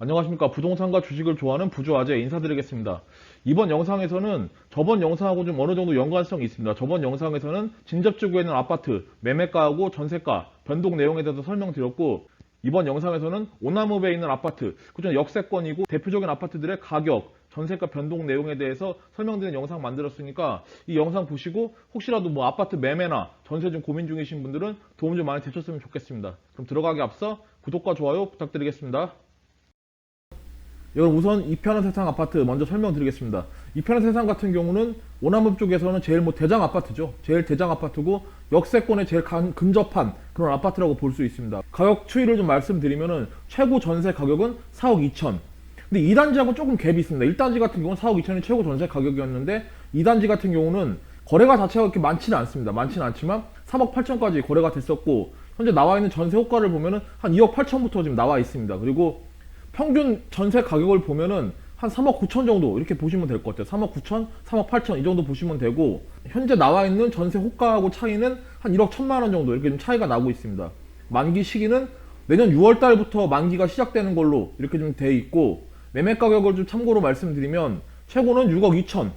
안녕하십니까. 부동산과 주식을 좋아하는 부주아재 인사드리겠습니다. 이번 영상에서는 저번 영상하고 좀 어느 정도 연관성이 있습니다. 저번 영상에서는 진접지구에 있는 아파트, 매매가하고 전세가, 변동 내용에 대해서 설명드렸고, 이번 영상에서는 오나무배에 있는 아파트, 그중 역세권이고 대표적인 아파트들의 가격, 전세가 변동 내용에 대해서 설명드리는 영상 만들었으니까 이 영상 보시고 혹시라도 뭐 아파트 매매나 전세 좀 고민 중이신 분들은 도움 좀 많이 되셨으면 좋겠습니다. 그럼 들어가기 앞서 구독과 좋아요 부탁드리겠습니다. 여러분, 우선 이편한 세상 아파트 먼저 설명드리겠습니다. 이편한 세상 같은 경우는 오남읍 쪽에서는 제일 대장 아파트죠. 제일 대장 아파트고 역세권에 제일 근접한 그런 아파트라고 볼 수 있습니다. 가격 추이를 좀 말씀드리면은 최고 전세 가격은 4억 2천. 근데 2단지하고 조금 갭이 있습니다. 1단지 같은 경우는 4억 2천이 최고 전세 가격이었는데 2단지 같은 경우는 거래가 자체가 그렇게 많지는 않습니다. 많지는 않지만 3억 8천까지 거래가 됐었고, 현재 나와 있는 전세 호가를 보면은 한 2억 8천부터 지금 나와 있습니다. 그리고 평균 전세 가격을 보면은 한 3억 9천 정도 이렇게 보시면 될 것 같아요. 3억 9천, 3억 8천 이 정도 보시면 되고, 현재 나와 있는 전세 호가하고 차이는 한 1억 1천만 원 정도 이렇게 좀 차이가 나고 있습니다. 만기 시기는 내년 6월 달부터 만기가 시작되는 걸로 이렇게 좀 돼 있고, 매매 가격을 좀 참고로 말씀드리면 최고는 6억 2천,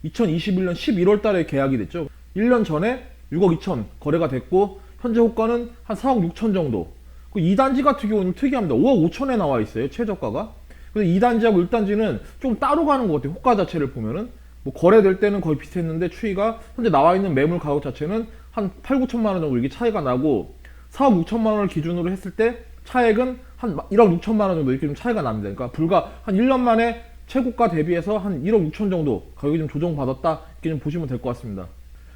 2021년 11월 달에 계약이 됐죠. 1년 전에 6억 2천 거래가 됐고, 현재 호가는 한 4억 6천 정도. 그 2단지 같은 경우는 특이합니다. 5억 5천에 나와 있어요, 최저가가. 근데 2단지하고 1단지는 좀 따로 가는 것 같아요. 호가 자체를 보면은 뭐 거래될 때는 거의 비슷했는데, 추이가 현재 나와 있는 매물 가격 자체는 한 8, 9천만 원 정도 이렇게 차이가 나고, 4억 6천만 원을 기준으로 했을 때 차액은 한 1억 6천만 원 정도 이렇게 좀 차이가 납니다. 그러니까 불과 한 1년 만에 최고가 대비해서 한 1억 6천 정도 가격이 좀 조정받았다, 이렇게 좀 보시면 될 것 같습니다.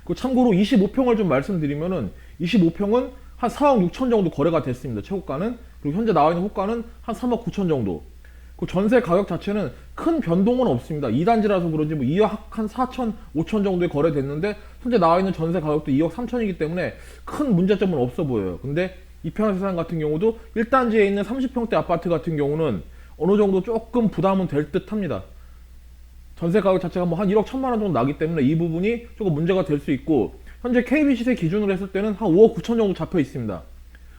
그 참고로 25평을 좀 말씀드리면은 25평은 한 4억 6천 정도 거래가 됐습니다. 최고가는. 그리고 현재 나와 있는 호가는 한 3억 9천 정도. 그 전세 가격 자체는 큰 변동은 없습니다. 2단지라서 그런지 뭐 2억 한 4천, 5천 정도에 거래됐는데, 현재 나와 있는 전세 가격도 2억 3천이기 때문에 큰 문제점은 없어 보여요. 근데 이편한 세상 같은 경우도 1단지에 있는 30평대 아파트 같은 경우는 어느 정도 조금 부담은 될 듯 합니다. 전세 가격 자체가 뭐 한 1억 1천만 원 정도 나기 때문에 이 부분이 조금 문제가 될 수 있고, 현재 KB 시세 기준으로 했을 때는 한 5억 9천 정도 잡혀 있습니다.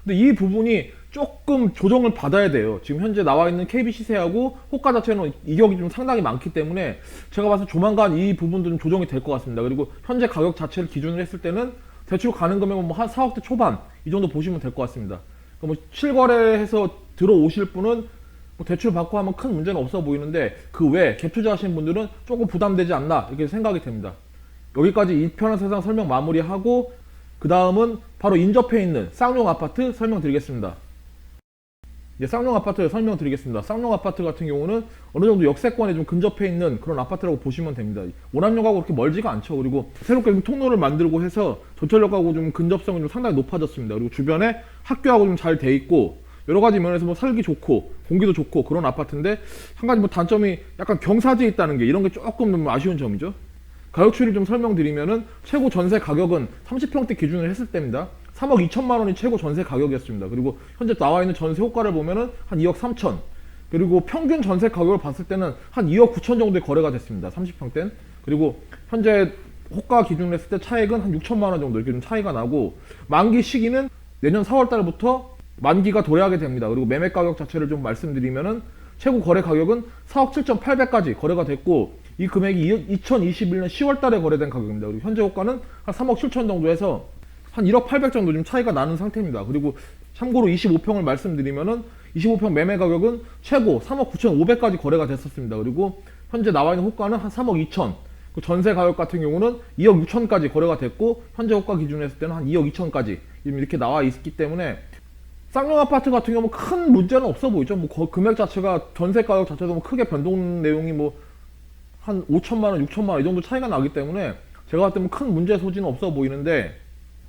근데 이 부분이 조금 조정을 받아야 돼요. 지금 현재 나와 있는 KB 시세하고 호가 자체는 이격이 좀 상당히 많기 때문에 제가 봐서 조만간 이 부분도 좀 조정이 될 것 같습니다. 그리고 현재 가격 자체를 기준으로 했을 때는 대출 가는 금액은 뭐 한 4억대 초반 이 정도 보시면 될 것 같습니다. 뭐 실거래해서 들어오실 분은 뭐 대출 받고 하면 큰 문제는 없어 보이는데, 그 외에 갭 투자하시는 분들은 조금 부담되지 않나 이렇게 생각이 됩니다. 여기까지 이편한 세상 설명 마무리하고, 그 다음은 바로 인접해 있는 쌍용 아파트 설명드리겠습니다. 이제 쌍용 아파트 설명드리겠습니다. 쌍용 아파트 같은 경우는 어느 정도 역세권에 좀 근접해 있는 그런 아파트라고 보시면 됩니다. 오남역하고 그렇게 멀지가 않죠. 그리고 새롭게 좀 통로를 만들고 해서 전철역하고 좀 근접성이 좀 상당히 높아졌습니다. 그리고 주변에 학교하고 좀 잘 돼 있고, 여러 가지 면에서 뭐 살기 좋고 공기도 좋고 그런 아파트인데, 한 가지 뭐 단점이 약간 경사지에 있다는 게, 이런 게 조금 좀 아쉬운 점이죠. 가격 추이를 좀 설명드리면은 최고 전세 가격은 30평대 기준으로 했을 때입니다. 3억 2천만 원이 최고 전세 가격이었습니다. 그리고 현재 나와 있는 전세 호가를 보면은 한 2억 3천. 그리고 평균 전세 가격을 봤을 때는 한 2억 9천 정도에 거래가 됐습니다. 30평대는. 그리고 현재 호가 기준으로 했을 때 차액은 한 6천만 원 정도 이렇게 좀 차이가 나고, 만기 시기는 내년 4월 달부터 만기가 도래하게 됩니다. 그리고 매매 가격 자체를 좀 말씀드리면은 최고 거래 가격은 4억 7,800까지 거래가 됐고, 이 금액이 2021년 10월 달에 거래된 가격입니다. 그리고 현재 호가는 한 3억 7천 정도 해서 한 1억 800 정도 좀 차이가 나는 상태입니다. 그리고 참고로 25평을 말씀드리면은 25평 매매 가격은 최고 3억 9,500까지 거래가 됐었습니다. 그리고 현재 나와 있는 호가는 한 3억 2천. 그 전세 가격 같은 경우는 2억 6천까지 거래가 됐고, 현재 호가 기준으로 했을 때는 한 2억 2천까지 이렇게 나와 있기 때문에 쌍용 아파트 같은 경우는 큰 문제는 없어 보이죠. 뭐 금액 자체가, 전세 가격 자체도 뭐 크게 변동 내용이 뭐 한 5천만 원, 6천만 원 이 정도 차이가 나기 때문에 제가 봤을 때 뭐 큰 문제 소지는 없어 보이는데,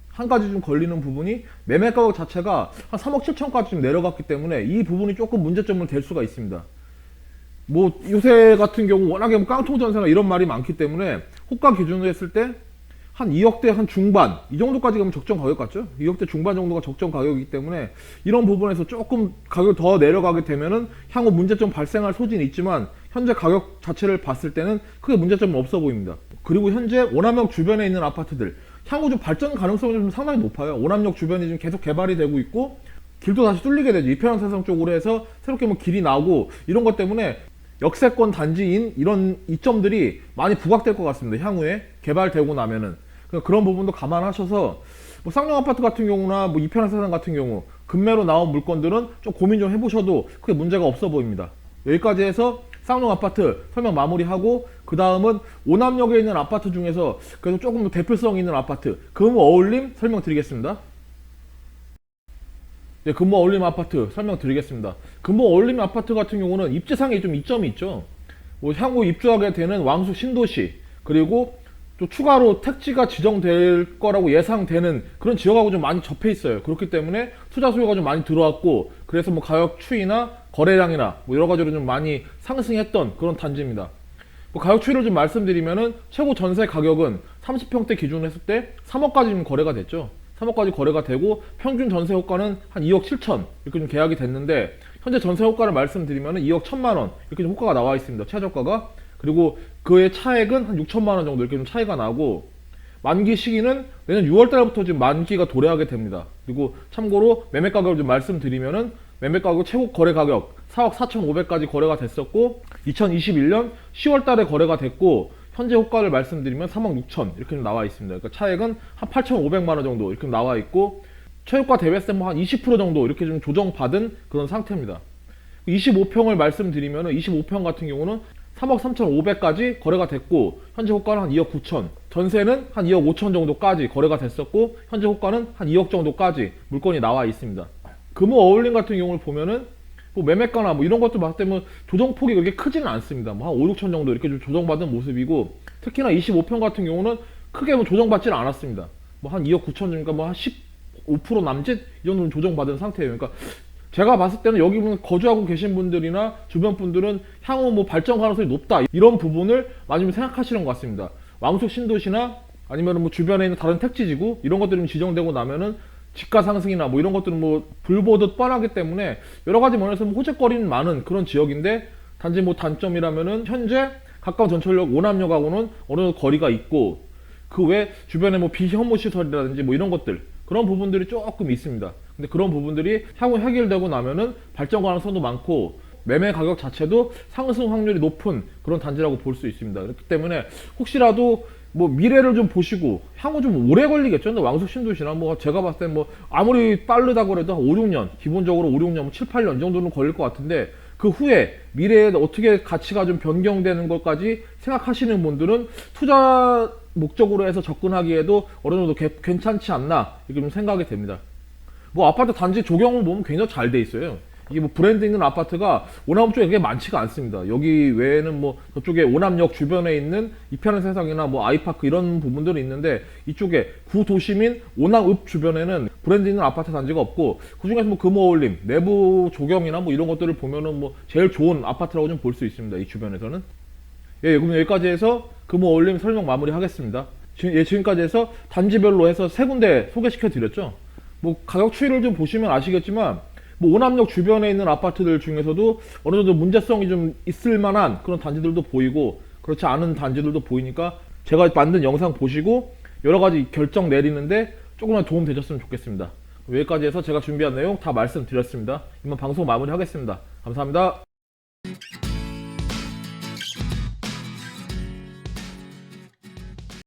한 가지 좀 걸리는 부분이 매매 가격 자체가 한 3억 7천까지 좀 내려갔기 때문에 이 부분이 조금 문제점은 될 수가 있습니다. 뭐 요새 같은 경우 워낙에 뭐 깡통 전세나 이런 말이 많기 때문에 호가 기준으로 했을 때 한 2억대 한 중반 이 정도까지 가면 적정 가격 같죠? 2억대 중반 정도가 적정 가격이기 때문에 이런 부분에서 조금 가격이 더 내려가게 되면은 향후 문제점 발생할 소지는 있지만, 현재 가격 자체를 봤을 때는 크게 문제점은 없어 보입니다. 그리고 현재 오남역 주변에 있는 아파트들 향후 좀 발전 가능성이 좀 상당히 높아요. 오남역 주변이 지금 계속 개발이 되고 있고, 길도 다시 뚫리게 되죠. 이편한 세상 쪽으로 해서 새롭게 뭐 길이 나오고 이런 것 때문에 역세권 단지인 이런 이점들이 많이 부각될 것 같습니다. 향후에 개발되고 나면은. 그러니까 그런 부분도 감안하셔서 뭐 쌍용 아파트 같은 경우나 뭐 이편한 세상 같은 경우 급매로 나온 물건들은 좀 고민 좀 해보셔도 크게 문제가 없어 보입니다. 여기까지 해서 쌍용 아파트 설명 마무리하고, 그 다음은 오남역에 있는 아파트 중에서 그래도 조금 더 대표성 있는 아파트 금호 어울림 설명드리겠습니다. 네, 금호 어울림 아파트 설명드리겠습니다. 금호 어울림 아파트 같은 경우는 입지상에 좀 이점이 있죠. 뭐 향후 입주하게 되는 왕숙 신도시, 그리고 또 추가로 택지가 지정될 거라고 예상되는 그런 지역하고 좀 많이 접해 있어요. 그렇기 때문에 투자 수요가 좀 많이 들어왔고, 그래서 뭐 가격 추이나 거래량이나 뭐 여러 가지로 좀 많이 상승했던 그런 단지입니다. 뭐 가격 추이를 좀 말씀드리면은 최고 전세 가격은 30평대 기준으로 했을 때 3억까지 좀 거래가 됐죠. 3억까지 거래가 되고 평균 전세 호가는 한 2억 7천 이렇게 좀 계약이 됐는데, 현재 전세 호가를 말씀드리면은 2억 1천만 원 이렇게 좀 호가가 나와 있습니다. 최저가가. 그리고 그의 차액은 한 6천만 원 정도 이렇게 좀 차이가 나고, 만기 시기는 내년 6월 달부터 지금 만기가 도래하게 됩니다. 그리고 참고로 매매 가격을 좀 말씀드리면은 매매 가격 최고 거래 가격 4억 4,500까지 거래가 됐었고, 2021년 10월 달에 거래가 됐고, 현재 호가를 말씀드리면 3억 6천 이렇게 좀 나와 있습니다. 그러니까 차액은 한 8,500만 원 정도 이렇게 나와 있고, 최고가 대비했을 때 뭐 한 20% 정도 이렇게 좀 조정받은 그런 상태입니다. 25평을 말씀드리면은 25평 같은 경우는 3억 3,500까지 거래가 됐고, 현재 호가는 한 2억 9천, 전세는 한 2억 5천 정도까지 거래가 됐었고, 현재 호가는 한 2억 정도까지 물건이 나와 있습니다. 금호 어울림 같은 경우를 보면은 뭐 매매가나 뭐 이런 것도 봤을 때 뭐 조정폭이 그렇게 크지는 않습니다. 뭐 한 5, 6천 정도 이렇게 좀 조정받은 모습이고, 특히나 25평 같은 경우는 크게 뭐 조정받지는 않았습니다. 뭐 한 2억 9천 정도, 뭐 한 15% 남짓 이 정도는 조정받은 상태예요. 그러니까 제가 봤을 때는 여기 거주하고 계신 분들이나 주변 분들은 향후 뭐 발전 가능성이 높다 이런 부분을 많이 좀 생각하시는 것 같습니다. 왕숙 신도시나 아니면 뭐 주변에 있는 다른 택지지구 이런 것들이 지정되고 나면은 집가 상승이나 뭐 이런 것들은 뭐 불보듯 뻔하기 때문에 여러 가지 면에서 뭐 호재거리는 많은 그런 지역인데, 단지 뭐 단점이라면은 현재 가까운 전철역 오남역하고는 어느 정도 거리가 있고, 그 외 주변에 뭐 비혐오 시설이라든지 뭐 이런 것들 그런 부분들이 조금 있습니다. 근데 그런 부분들이 향후 해결되고 나면은 발전 가능성도 많고 매매 가격 자체도 상승 확률이 높은 그런 단지라고 볼 수 있습니다. 그렇기 때문에 혹시라도 뭐 미래를 좀 보시고 향후 좀 오래 걸리겠죠. 근데 왕숙 신도시나 뭐 제가 봤을 때 뭐 아무리 빠르다고 해도 한 5, 6년, 기본적으로 5, 6년, 뭐 7, 8년 이 정도는 걸릴 것 같은데, 그 후에 미래에 어떻게 가치가 좀 변경되는 것까지 생각하시는 분들은 투자 목적으로 해서 접근하기에도 어느 정도 괜찮지 않나 이렇게 좀 생각이 됩니다. 뭐 아파트 단지 조경을 보면 굉장히 잘 돼 있어요. 이게 뭐 브랜드 있는 아파트가 오남 쪽에 그게 많지가 않습니다. 여기 외에는 뭐 저쪽에 오남역 주변에 있는 이편한 세상이나 뭐 아이파크 이런 부분들이 있는데, 이쪽에 구도심인 오남읍 주변에는 브랜드 있는 아파트 단지가 없고, 그중에서 뭐 금호 어울림 내부 조경이나 뭐 이런 것들을 보면은 뭐 제일 좋은 아파트라고 좀 볼 수 있습니다. 이 주변에서는. 예, 그럼 여기까지 해서 금호 어울림 설명 마무리 하겠습니다. 지금까지 해서 단지별로 해서 세 군데 소개시켜 드렸죠. 뭐 가격 추이를 좀 보시면 아시겠지만 뭐 오남역 주변에 있는 아파트들 중에서도 어느 정도 문제성이 좀 있을 만한 그런 단지들도 보이고, 그렇지 않은 단지들도 보이니까 제가 만든 영상 보시고 여러 가지 결정 내리는데 조금만 도움 되셨으면 좋겠습니다. 여기까지 해서 제가 준비한 내용 다 말씀드렸습니다. 이만 방송 마무리 하겠습니다. 감사합니다.